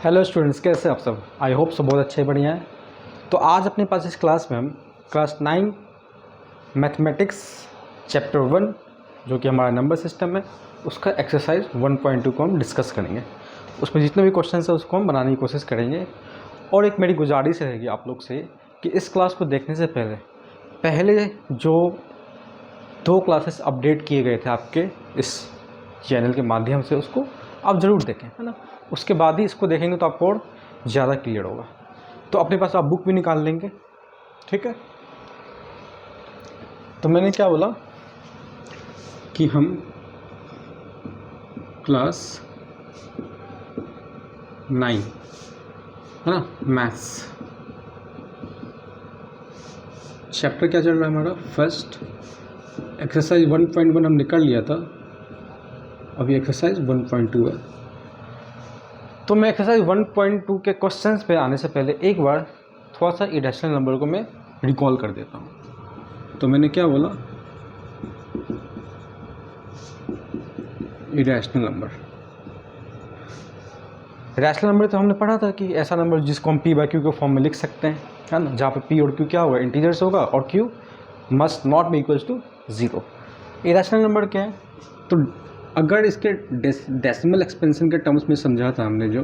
Hello students, कैसे आप सब? आई होप सब बहुत अच्छे बढ़िया हैं। तो आज अपने पास इस क्लास में हम क्लास 9 मैथमेटिक्स चैप्टर 1 जो कि हमारा नंबर सिस्टम है उसका एक्सरसाइज 1.2 को हम डिस्कस करेंगे। उसमें जितने भी क्वेश्चन है उसको हम बनाने की कोशिश करेंगे। और एक मेरी गुजारिश रहेगी आप लोग से कि इस क्लास को देखने से पहले जो 2 क्लासेस अपडेट किए गए थे आपके इस चैनल के माध्यम से उसको आप ज़रूर देखें, है ना। उसके बाद ही इसको देखेंगे तो आपको और ज़्यादा क्लियर होगा। तो अपने पास आप बुक भी निकाल लेंगे, ठीक है। तो मैंने क्या बोला कि हम क्लास 9 है ना, मैथ्स चैप्टर क्या चल रहा है हमारा, फर्स्ट एक्सरसाइज 1.1 हम निकाल लिया था, अभी एक्सरसाइज 1.2 है। तो मैं एक्सरसाइज 1.2 के क्वेश्चंस पे आने से पहले एक बार थोड़ा सा इरेशनल नंबर को मैं रिकॉल कर देता हूँ। तो मैंने क्या बोला, इरेशनल नंबर। रैशनल नंबर तो हमने पढ़ा था कि ऐसा नंबर जिसको हम पी बाई क्यू के फॉर्म में लिख सकते हैं, है ना, जहाँ पे पी और क्यू क्या होगा, इंटीजर्स होगा और Q must not be equals to 0। Irrational number क्या है, तो अगर इसके डेसिमल एक्सपेंशन के टर्म्स में समझा था हमने जो,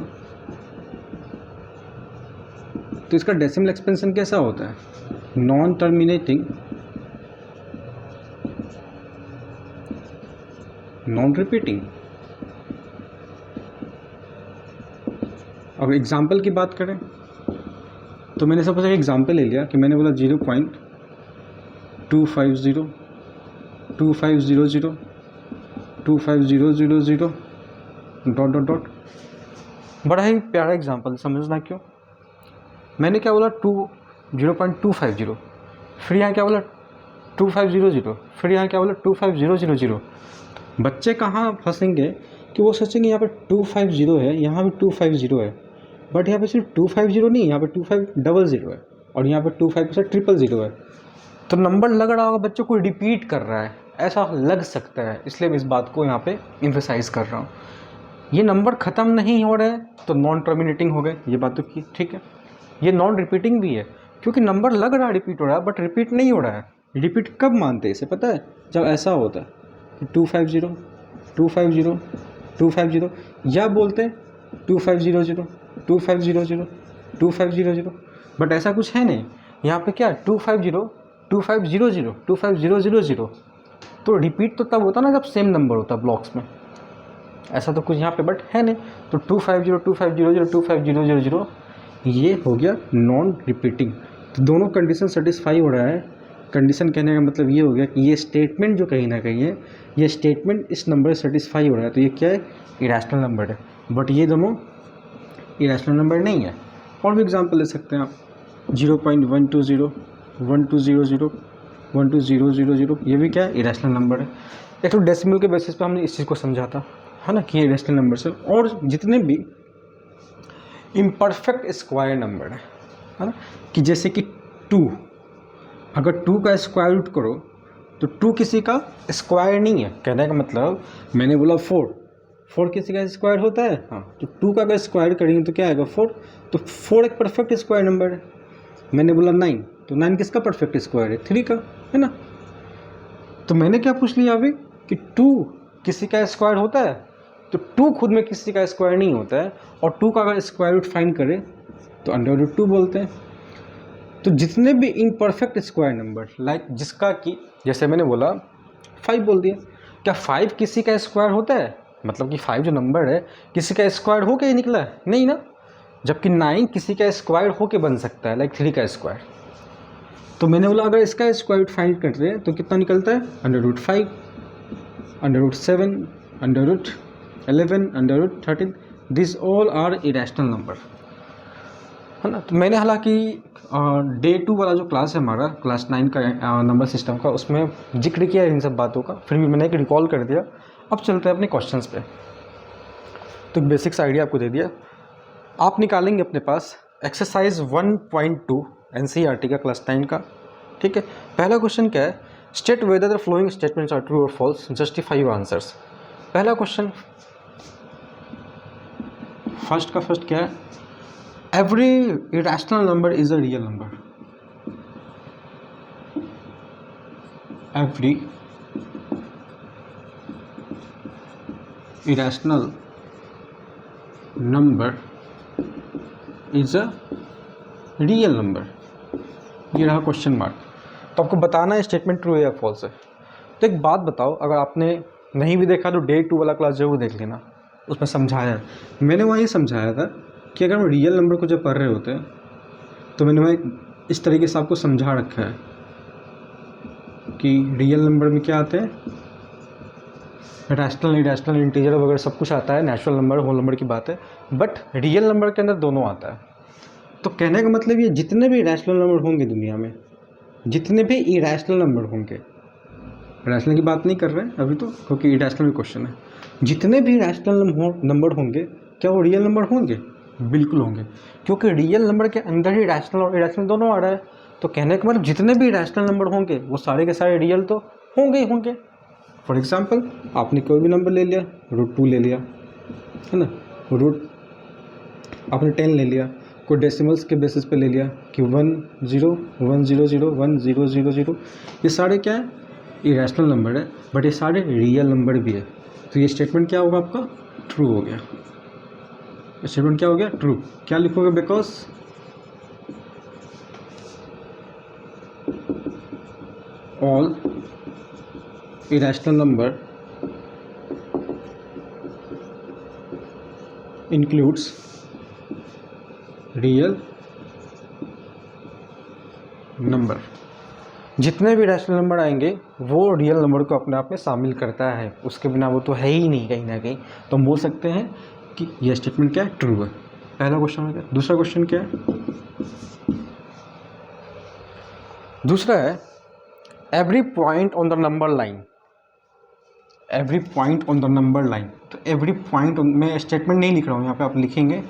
तो इसका डेसिमल एक्सपेंशन कैसा होता है, नॉन टर्मिनेटिंग, नॉन रिपीटिंग। अब एग्जाम्पल की बात करें तो मैंने सपोज एक एग्जाम्पल ले लिया कि मैंने बोला 0.250 2500 25000 डॉट डॉट डॉट। बड़ा ही प्यारा एग्जाम्पल, समझना क्यों। मैंने क्या बोला 0.250, फिर यहाँ क्या बोला 2500, फिर यहाँ क्या बोला 25000। बच्चे कहाँ फंसेंगे कि वो सोचेंगे यहाँ पे 250 है, यहाँ पे 250 है, बट यहाँ पे सिर्फ 250 नहीं, यहाँ पे 2500 है और यहाँ पे 2500 है। तो नंबर लग रहा होगा बच्चों को रिपीट कर रहा है, ऐसा लग सकता है, इसलिए मैं इस बात को यहाँ पे एम्फेसाइज कर रहा हूँ। ये नंबर ख़त्म नहीं हो रहा है तो नॉन टर्मिनेटिंग हो गए, ये बात तो की ठीक है। ये नॉन रिपीटिंग भी है क्योंकि नंबर लग रहा है रिपीट हो रहा है बट रिपीट नहीं हो रहा है। रिपीट कब मानते हैं इसे पता है, जब ऐसा होता है 250 250 250, या बोलते हैं 2500 2500 2500, बट ऐसा कुछ है नहीं। यहाँ पे क्या 250 2500 2500, तो रिपीट तो तब होता ना जब सेम नंबर होता ब्लॉक्स में, ऐसा तो कुछ यहाँ पे बट है नहीं। तो 250 2500 2500 ये हो गया नॉन रिपीटिंग। तो दोनों कंडीशन सेटिस्फाई हो रहा है। कंडीशन कहने का मतलब ये हो गया कि ये स्टेटमेंट जो कहीं ना कहीं है, ये स्टेटमेंट इस नंबर से सेटिस्फाई हो रहा है, तो ये क्या है, इरेशनल नंबर है। बट ये दोनों इरेशनल नंबर नहीं है। और भी एग्जांपल ले सकते हैं आप, 0.120 1200 12000, ये भी क्या है, इरेशनल नंबर है। एक तो डेसिमल के बेसिस पे हमने इस चीज़ को समझा था, है ना, कि ये इरेशनल नंबर से। और जितने भी इम्परफेक्ट स्क्वायर नंबर है ना, कि जैसे कि 2, अगर 2 का स्क्वायर रूट करो तो 2 किसी का स्क्वायर नहीं है। कहने का मतलब, मैंने बोला 4 किसी का स्क्वायर होता है, हाँ, तो 2 का अगर स्क्वायर करेंगे तो क्या आएगा 4, तो 4 एक परफेक्ट स्क्वायर नंबर है। मैंने बोला 9, तो 9 किसका परफेक्ट स्क्वायर है, 3 का, है ना। तो मैंने क्या पूछ लिया अभी कि 2 किसी का स्क्वायर होता है, तो 2 खुद में किसी का स्क्वायर नहीं होता है, और 2 का अगर स्क्वायर रूट फाइंड करें तो √2 बोलते हैं। तो जितने भी इम्परफेक्ट स्क्वायर नंबर, लाइक जिसका कि जैसे मैंने बोला 5 बोल दिया, क्या 5 किसी का स्क्वायर होता है, मतलब कि 5 जो नंबर है किसी का स्क्वायर होके ही निकला है, नहीं ना। जबकि 9 किसी का स्क्वायर होके बन सकता है, लाइक 3 का स्क्वायर। तो मैंने बोला अगर इसका स्क्वायर रूट फाइंड करते हैं तो कितना निकलता है, √5 √7 √11 √13, this all are irrational number, है ना। तो मैंने हालांकि डे 2 वाला जो क्लास है हमारा, क्लास 9 का नंबर सिस्टम का, उसमें जिक्र किया है इन सब बातों का, फिर भी मैंने एक रिकॉल कर दिया। अब चलते हैं अपने क्वेश्चंस पे। तो बेसिक्स आइडिया आपको दे दिया। आप निकालेंगे अपने पास एक्सरसाइज 1.2 NCERT का क्लास 9 का, ठीक है। पहला क्वेश्चन क्या है, state whether the following statements are true और फॉल्स, जस्टिफाई योर आंसर्स। पहला क्वेश्चन, फर्स्ट का फर्स्ट क्या है, every irrational number is a real number. Every irrational number is a real number. ये रहा क्वेश्चन मार्क. तो आपको बताना है स्टेटमेंट ट्रू है या फॉल्स है. तो एक बात बताओ, अगर आपने नहीं भी देखा तो डे 2 वाला क्लास जरूर देख लेना, उसमें समझाया है. मैंने वहाँ ये समझाया था कि अगर हम रियल नंबर को जब पढ़ रहे होते हैं तो मैंने वहाँ इस तरीके से आपको समझा रखा है कि रियल नंबर में क्या आते हैं, रैशनल, इरेशनल, इंटीजर वगैरह सब कुछ आता है. नेचुरल नंबर, होल नंबर की बात है, बट रियल नंबर के अंदर दोनों आता है. तो कहने का मतलब ये जितने भी रैशनल नंबर होंगे दुनिया में, जितने भी इरेशनल नंबर होंगे, रैशनल की बात नहीं कर रहे हैं अभी तो क्योंकि इरेशनल भी क्वेश्चन है, जितने भी रैशनल नंबर होंगे क्या वो रियल नंबर होंगे? बिल्कुल होंगे, क्योंकि रियल नंबर के अंदर ही रैशनल और इरेशनल दोनों आ रहा है. तो कहने का मतलब जितने भी रैशनल नंबर होंगे वो सारे के सारे रियल तो होंगे ही होंगे. फॉर एग्जाम्पल आपने कोई भी नंबर ले लिया, √2 ले लिया, है ना, रूट आपने 10 ले लिया, कोई डेसिमल्स के बेसिस पे ले लिया कि 1 0 1 0 0 1 0 0 0, ये सारे क्या है, इरेशनल नंबर है, बट ये सारे रियल नंबर भी है. तो ये स्टेटमेंट क्या होगा आपका? ट्रू हो गया. स्टेटमेंट क्या हो गया? ट्रू. क्या लिखोगे? Because all irrational number includes real number. जितने भी रैशनल नंबर आएंगे वो रियल नंबर को अपने आप में शामिल करता है, उसके बिना वो तो है ही नहीं कहीं ना कहीं. तो हम बोल सकते हैं कि यह स्टेटमेंट क्या है? ट्रू है. पहला क्वेश्चन हो गया. दूसरा क्वेश्चन क्या है? दूसरा है every point on the number line. Every point on the number line. तो एवरी पॉइंट, मैं स्टेटमेंट नहीं लिख रहा हूँ यहाँ पे, आप लिखेंगे,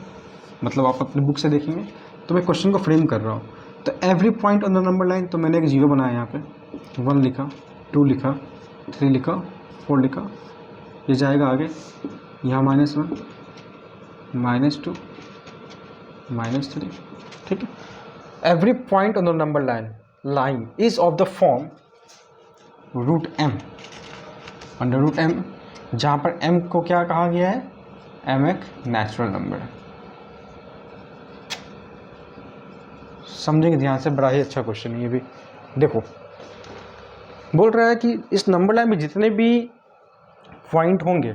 मतलब आप अपनी बुक से देखेंगे. तो मैं क्वेश्चन को फ्रेम कर रहा हूँ. तो every point on the number line, तो मैंने एक जीरो बनाया यहाँ पे, 1 लिखा, 2 लिखा, 3 लिखा, 4 लिखा, ये जाएगा आगे, यहाँ -1 -2 -3. ठीक है. Every point on the number line is of the form √m, √m, जहाँ पर m को क्या कहा गया है? m एक नेचुरल नंबर है. समझेंगे ध्यान से, बड़ा ही अच्छा क्वेश्चन है ये भी. देखो बोल रहा है कि इस नंबर लाइन में जितने भी पॉइंट होंगे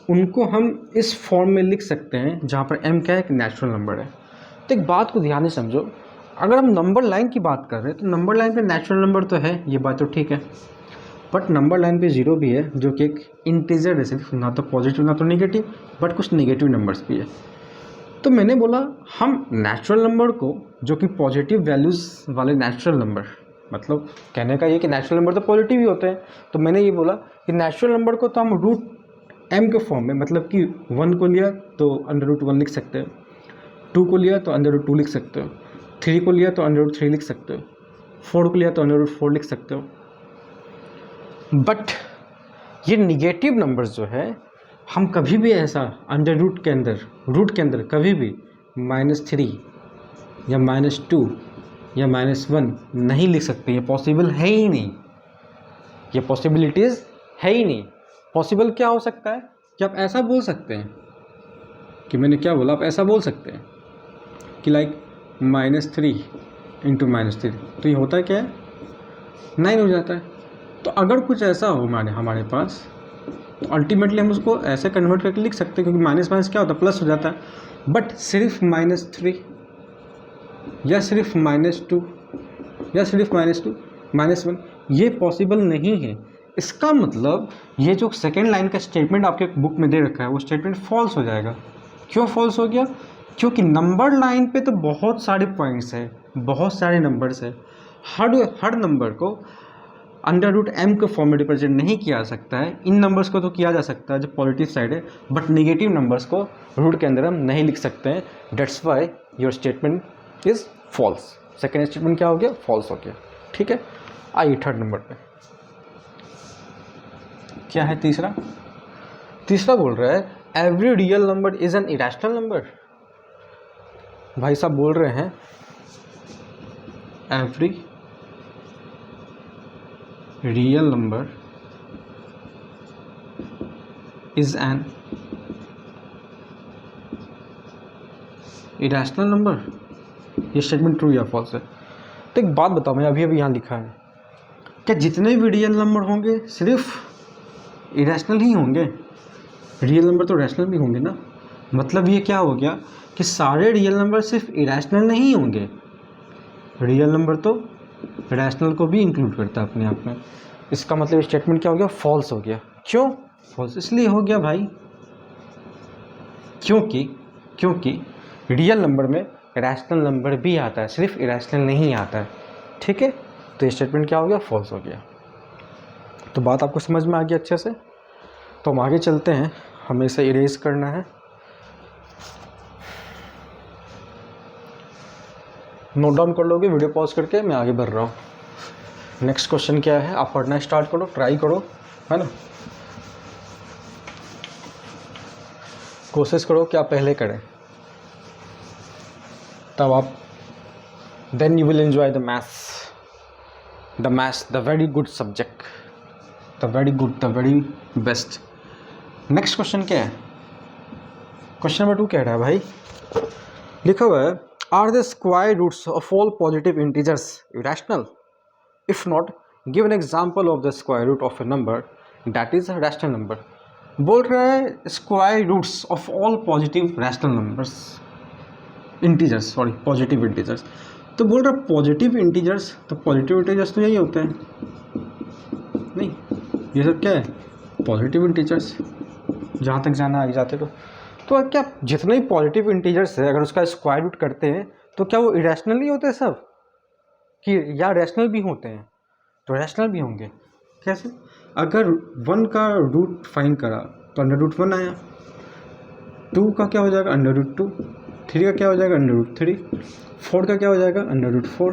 उनको हम इस फॉर्म में लिख सकते हैं जहाँ पर m क्या है? एक नेचुरल नंबर है. तो एक बात को ध्यान से समझो, अगर हम नंबर लाइन की बात कर रहे हैं तो नंबर लाइन पे नेचुरल नंबर तो है, ये बात तो ठीक है, बट नंबर लाइन पे जीरो भी है जो कि एक इंटीजर है, सिर्फ ना तो पॉजिटिव ना तो नेगेटिव, बट कुछ नेगेटिव नंबर्स भी है. तो मैंने बोला हम नेचुरल नंबर को, जो कि पॉजिटिव वैल्यूज़ वाले नेचुरल नंबर, मतलब कहने का ये कि नेचुरल नंबर तो पॉजिटिव ही होते हैं, तो मैंने ये बोला कि नेचुरल नंबर को तो हम √m के फॉर्म में, मतलब कि 1 को लिया तो √1 लिख सकते हो, 2 को लिया तो √2 लिख सकते हो, 3 को लिया तो √3 लिख सकते हो, 4 को लिया तो √4 लिख सकते हो. बट ये निगेटिव नंबर्स जो है हम कभी भी ऐसा रूट के अंदर कभी भी -3 या -2 या -1 नहीं लिख सकते. ये पॉसिबल है ही नहीं, ये पॉसिबिलिटीज़ है ही नहीं. पॉसिबल क्या हो सकता है कि आप ऐसा बोल सकते हैं कि, मैंने क्या बोला, आप ऐसा बोल सकते हैं कि लाइक -3 × -3, तो ये होता क्या है? 9 हो जाता है. तो अगर कुछ ऐसा हो हमारे पास, तो अल्टीमेटली हम उसको ऐसे कन्वर्ट करके लिख सकते हैं, क्योंकि माइनस माइनस क्या होता है? प्लस हो जाता है. बट सिर्फ -3 या सिर्फ -2 या सिर्फ -2 -1 ये पॉसिबल नहीं है. इसका मतलब ये जो सेकेंड लाइन का स्टेटमेंट आपके बुक में दे रखा है वो स्टेटमेंट फॉल्स हो जाएगा. क्यों फॉल्स हो गया? क्योंकि नंबर लाइन पे तो बहुत सारे पॉइंट्स हैं, बहुत सारे नंबर्स हैं. हर नंबर को √m के फॉर्म में रिप्रेजेंट नहीं किया जा सकता है. इन नंबर्स को तो किया जा सकता है जो पॉजिटिव साइड है, बट नेगेटिव नंबर्स को रूट के अंदर हम नहीं लिख सकते हैं. That's why your statement is false. Second statement क्या हो गया? फॉल्स हो गया. ठीक है. आइए थर्ड नंबर पे क्या है? तीसरा बोल रहा है every real number is an irrational number. भाई साहब बोल रहे हैं every real number is an irrational number. ये स्टेटमेंट ट्रू या फॉल्स है? तो एक बात बताओ, मैंने अभी अभी यहाँ लिखा है, क्या जितने भी रियल नंबर होंगे सिर्फ इरेशनल ही होंगे? रियल नंबर तो रैशनल भी होंगे ना। मतलब ये क्या हो गया कि सारे रियल नंबर सिर्फ इरेशनल नहीं होंगे, रियल नंबर तो रैशनल को भी इंक्लूड करता है अपने आप में। इसका मतलब स्टेटमेंट क्या हो गया? फॉल्स हो गया। क्यों फॉल्स? इसलिए हो गया भाई क्योंकि रियल नंबर में रैशनल नंबर भी आता है, सिर्फ इरेशनल नहीं आता है। ठीक है, तो ये स्टेटमेंट क्या हो गया? फॉल्स हो गया। तो बात आपको समझ में आ गई अच्छे से। तो हम आगे चलते हैं, हमें इसे इरेज करना है। नोट डाउन कर लोगे, वीडियो पॉज करके मैं आगे बढ़ रहा हूँ। नेक्स्ट क्वेश्चन क्या है, आप पढ़ना स्टार्ट करो, ट्राई करो, है ना। कोशिश करो कि आप पहले करें, तब आप then you will enjoy the maths the very good subject, the very best. Next question क्या है? क्वेश्चन नंबर 2 कह रहा है भाई, लिखा हुआ है are the square roots of all positive integers irrational? If not, give an example of the square root of a number that is a rational number. बोल रहा है square roots of all positive rational numbers, integers, sorry positive integers. तो बोल रहा है positive integers, तो positive integers तो यही होते हैं, नहीं ये सब क्या है? Positive integers. जहाँ तक जाना आगे जाते तो क्या जितने भी पॉजिटिव इंटीजर्स है अगर उसका स्क्वायर रूट करते हैं तो क्या वो इरेशनल ही होते हैं सब, कि या रैशनल भी होते हैं? तो रैशनल भी होंगे। कैसे? अगर 1 का रूट फाइंड करा तो √1 आया, 2 का क्या हो जाएगा? √2, 3 का क्या हो जाएगा? √3, 4 का क्या हो जाएगा? √4,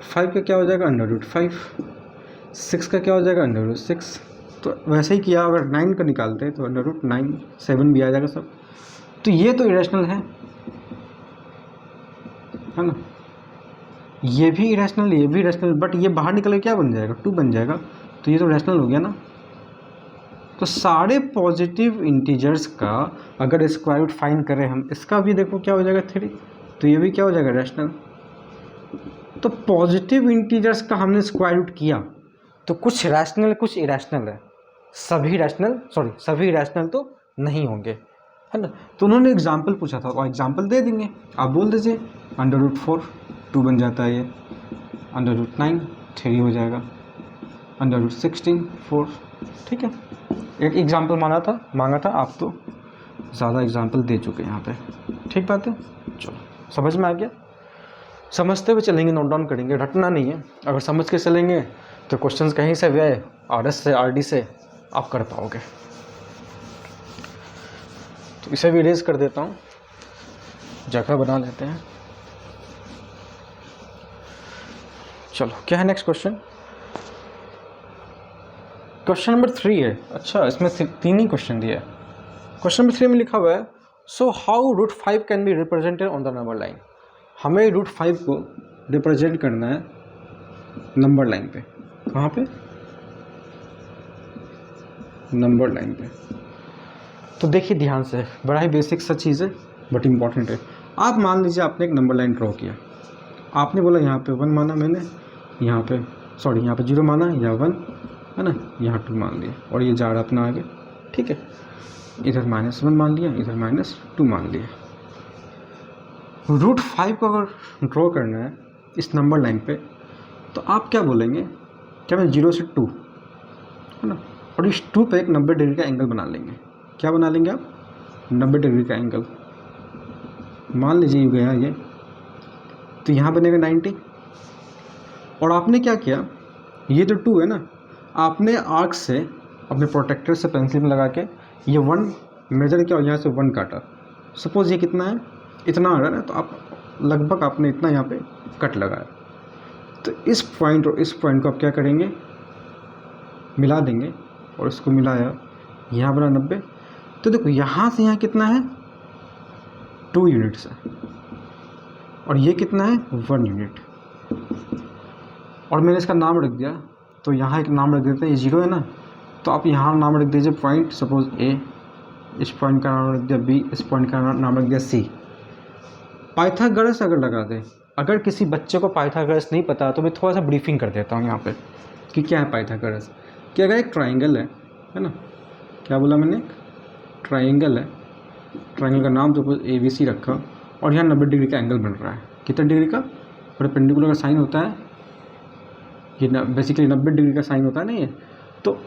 5 का क्या हो जाएगा? √5, 6 का क्या हो जाएगा? √6। तो वैसे ही किया, अगर 9 का निकालते हैं तो √9, 7 भी आ जाएगा सब। तो ये तो इरेशनल है ना। ये भी इरेशनल, ये भी इरेशनल, बट ये बाहर निकल के क्या बन जाएगा? 2 बन जाएगा। तो ये तो रैशनल हो गया ना। तो सारे पॉजिटिव इंटीजर्स का अगर स्क्वायर रूट फाइंड करें हम, इसका भी देखो क्या हो जाएगा? 3। तो ये भी क्या हो जाएगा? रैशनल। तो पॉजिटिव इंटीजर्स का हमने स्क्वायर रूट किया तो कुछ रैशनल कुछ इरेशनल है, सभी रैशनल तो नहीं होंगे, है ना। तो उन्होंने एग्जाम्पल पूछा था और एग्जाम्पल दे देंगे, आप बोल दीजिए √4, 2 बन जाता है ये, √9, 3 हो जाएगा, √16, 4। ठीक है, एक एग्जाम्पल मांगा था, आप तो ज़्यादा एग्जाम्पल दे चुके हैं यहाँ पे। ठीक बात है, चलो समझ में आ गया। समझते हुए चलेंगे, नोट डाउन करेंगे, रटना नहीं है। अगर समझ के चलेंगे तो क्वेश्चंस कहीं से भी आए, RS से RD से आप कर पाओगे। तो इसे भी इरेज कर देता हूँ, जगह बना लेते हैं। चलो क्या है नेक्स्ट क्वेश्चन? क्वेश्चन नंबर 3 है। अच्छा, इसमें 3 ही क्वेश्चन दिया है। क्वेश्चन नंबर 3 में लिखा हुआ है so how √5 can be represented on the number line. हमें √5 को रिप्रेजेंट करना है नंबर लाइन पे। कहाँ पे? नंबर लाइन पे। तो देखिए ध्यान से, बड़ा ही बेसिक सा चीज़ है बट इम्पॉर्टेंट है। आप मान लीजिए आपने एक नंबर लाइन ड्रॉ किया, आपने बोला यहाँ पे 1 माना मैंने, यहाँ पे 0 माना या 1, है ना, यहाँ 2 मान लिया और ये जा रहा अपना आगे। ठीक है, इधर -1 मान लिया, इधर -2 मान लिया। √5 को अगर ड्रॉ करना है इस नंबर लाइन पे तो आप क्या बोलेंगे? क्या मैं 0 से 2, है ना, और इस 2 पे एक 90 डिग्री का एंगल बना लेंगे। क्या बना लेंगे आप? 90 डिग्री का एंगल। मान लीजिए ये गया ये, तो यहाँ बनेगा 90। और आपने क्या किया, ये जो 2 है ना, आपने आर्क से अपने प्रोटेक्टर से पेंसिल में लगा के ये 1 मेजर किया और यहाँ से 1 काटा। सपोज ये कितना है? इतना आ रहा है ना, तो आप लगभग आपने इतना यहाँ पे कट लगाया। तो इस पॉइंट और इस पॉइंट को आप क्या करेंगे? मिला देंगे, और इसको मिलाया, यहाँ बना 90। तो देखो यहाँ से यहाँ कितना है? 2 यूनिट्स है। और ये कितना है 1 यूनिट। और मैंने इसका नाम रख दिया, तो यहाँ एक नाम रख देते हैं, ये 0 है ना, तो आप यहाँ नाम रख दीजिए पॉइंट, सपोज A, इस पॉइंट का नाम रख दिया B, इस पॉइंट का नाम रख दिया C। पाइथागोरस अगर लगा दें, अगर किसी बच्चे को पाइथागोरस नहीं पता तो मैं थोड़ा सा ब्रीफिंग कर देता हूँ यहाँ पे कि क्या है पाइथागोरस। कि अगर एक ट्राइंगल है ना, क्या बोला मैंने, ट्राइंगल है, ट्राइंगल का नाम तो ABC रखा, और यहाँ 90 डिग्री का एंगल बन रहा है। कितने डिग्री का? परपेंडिकुलर का साइन होता है ये, बेसिकली 90 डिग्री का साइन होता है ना ये। तो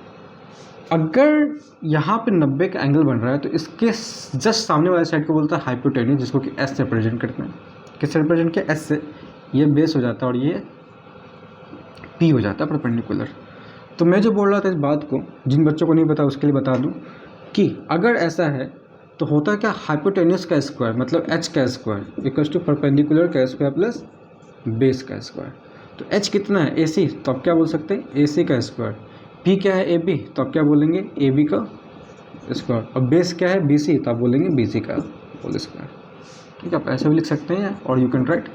अगर यहाँ पे 90 का एंगल बन रहा है तो इसके जस्ट सामने वाले साइड को बोलता है हाइपोटेन्यूज, जिसको कि S से रिप्रेजेंट करते हैं। किससे रिप्रेजेंट किया? S से। ये बेस हो जाता है और ये P हो जाता है परपेंडिकुलर। तो मैं जो बोल रहा था इस बात को, जिन बच्चों को नहीं पता उसके लिए बता दूं कि अगर ऐसा है तो होता क्या, हाइपोटेन्यूज का स्क्वायर मतलब H का स्क्वायर इक्वल्स टू परपेंडिकुलर का स्क्वायर प्लस बेस का स्क्वायर। तो H कितना है? AC, तो आप क्या बोल सकते हैं? AC का स्क्वायर। P क्या है? AB, तो आप क्या बोलेंगे? AB का स्क्वायर। और बेस क्या है? BC, तो आप बोलेंगे BC का होल स्क्वायर। ठीक है, आप ऐसे भी लिख सकते हैं, और यू कैन राइट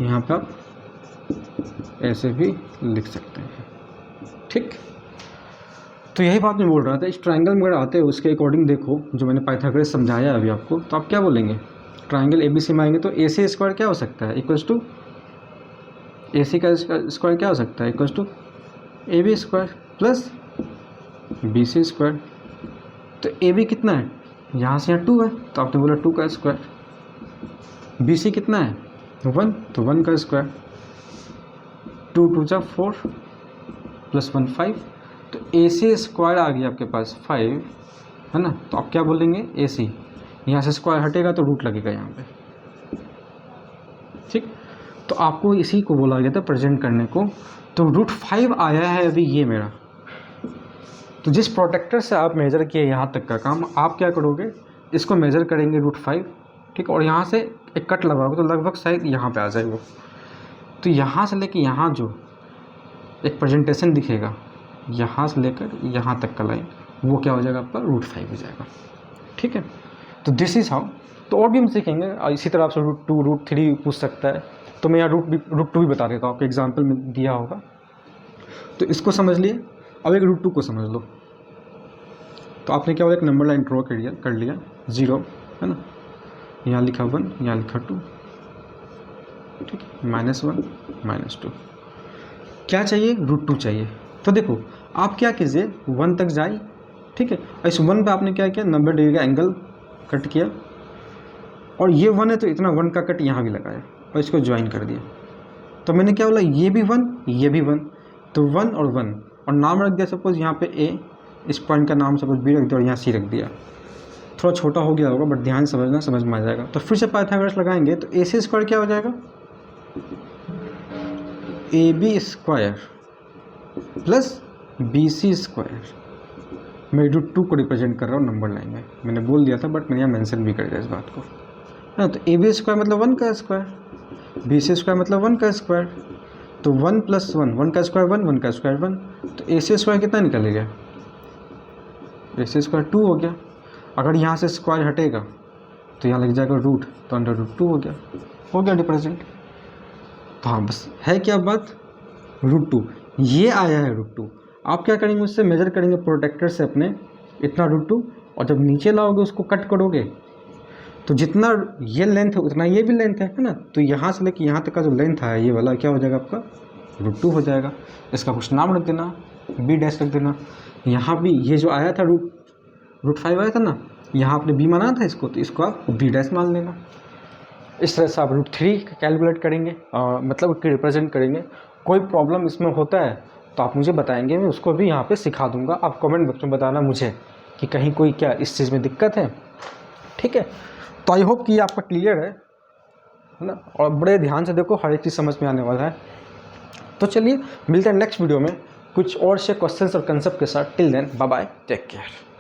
यहाँ पर आप ऐसे भी लिख सकते हैं। ठीक, तो यही बात मैं बोल रहा था। इस ट्राइंगल में अगर आते हो उसके अकॉर्डिंग देखो, जो मैंने पाइथागोरस समझाया अभी आपको, तो आप क्या बोलेंगे? ट्राइंगल ABC में आएंगे तो AC स्क्वायर क्या हो सकता है? इक्वल्स टू AC का स्क्वायर क्या हो सकता है? Equals to AB square plus BC square. तो AB कितना है? यहाँ से यहाँ 2 है, तो आपने बोला 2 का स्क्वायर। BC कितना है? 1, तो 1 का स्क्वायर। 2 2 जा 4 प्लस 1 5, तो AC स्क्वायर आ गया आपके पास 5, है ना। तो आप क्या बोलेंगे? AC। यहाँ से स्क्वायर हटेगा तो रूट लगेगा यहाँ पे। ठीक, तो आपको इसी को बोला गया था प्रेजेंट करने को। तो √5 आया है अभी ये मेरा। तो जिस प्रोटेक्टर से आप मेज़र किए यहाँ तक का काम, आप क्या करोगे? इसको मेज़र करेंगे √5, ठीक, और यहाँ से एक कट लगाओगे तो लगभग शायद यहाँ पे आ जाए वो। तो यहाँ से लेके यहाँ जो एक प्रेजेंटेशन दिखेगा, यहाँ से लेकर यहाँ तक का लाइन, वो क्या हो जाएगा आपका? √5 हो जाएगा। ठीक है, तो दिस इज़ हाउ। तो और भी हम सीखेंगे, इसी तरह आपसे √2 √3 पूछ सकता है, तो मैं यहाँ √2 भी बता देता हूँ, आपको एग्जाम्पल में दिया होगा। तो इसको समझ लिए। अब एक √2 को समझ लो। तो आपने क्या बोला, एक नंबर लाइन ड्रॉ कर लिया 0, है ना, यहाँ लिखा 1, यहाँ लिखा 2, ठीक है, -1 -2। क्या चाहिए? √2 चाहिए। तो देखो आप क्या कीजिए, 1 तक जाए, ठीक है, इस 1 पे आपने क्या किया? 90 डिग्री का एंगल कट किया, और ये 1 है तो इतना 1 का कट यहाँ भी लगाया और इसको ज्वाइन कर दिया। तो मैंने क्या बोला? ये भी 1, ये भी 1, तो 1 और 1, और नाम रख दिया सपोज यहाँ पे A, इस पॉइंट का नाम सपोज B रख दिया, और यहाँ C रख दिया। थोड़ा छोटा हो गया होगा बट ध्यान समझना, समझ में आ जाएगा। तो फिर से पाइथागोरस लगाएंगे तो AC स्क्वायर क्या हो जाएगा? AB square plus BC square. मैं √2 को रिप्रेजेंट कर रहा हूँ नंबर लाइन में, मैंने बोल दिया था बट मैंने यहाँ मेंशन भी कर दिया इस बात को, है। तो AB स्क्वायर मतलब 1 का स्क्वायर, BC स्क्वायर मतलब 1 का स्क्वायर, तो 1 + 1, 1 का स्क्वायर 1, 1 का स्क्वायर 1, तो AC स्क्वायर कितना निकलेगा? AC स्क्वायर 2 हो गया। अगर यहाँ से स्क्वायर हटेगा तो यहाँ लग जाएगा रूट, तो √2 हो गया रिप्रेजेंट। तो हाँ, बस है क्या बात? √2 ये आया है √2। आप क्या करेंगे? उससे मेजर करेंगे प्रोटेक्टर से अपने इतना √2, और जब नीचे लाओगे उसको कट करोगे तो जितना ये लेंथ है उतना ये भी लेंथ है ना। तो यहाँ से लेके यहाँ तक का जो लेंथ है ये वाला क्या हो जाएगा आपका? √2 हो जाएगा। इसका कुछ नाम रख देना, B' रख देना। यहाँ भी ये जो आया था √5 आया था ना, यहाँ आपने B माना था इसको, तो इसको आप B' मान लेना। इस तरह से आप √3 कैलकुलेट करेंगे, मतलब उसकी रिप्रेजेंट करेंगे। कोई प्रॉब्लम इसमें होता है तो आप मुझे बताएंगे, मैं उसको भी यहाँ पे सिखा दूंगा। आप कमेंट बॉक्स में बताना मुझे कि कहीं कोई क्या इस चीज़ में दिक्कत है, ठीक है। तो आई होप कि ये आपका क्लियर है ना, और बड़े ध्यान से देखो, हर एक चीज़ समझ में आने वाला है। तो चलिए मिलते हैं नेक्स्ट वीडियो में कुछ और से क्वेश्चंस और कंसेप्ट के साथ। Till then bye bye, take care.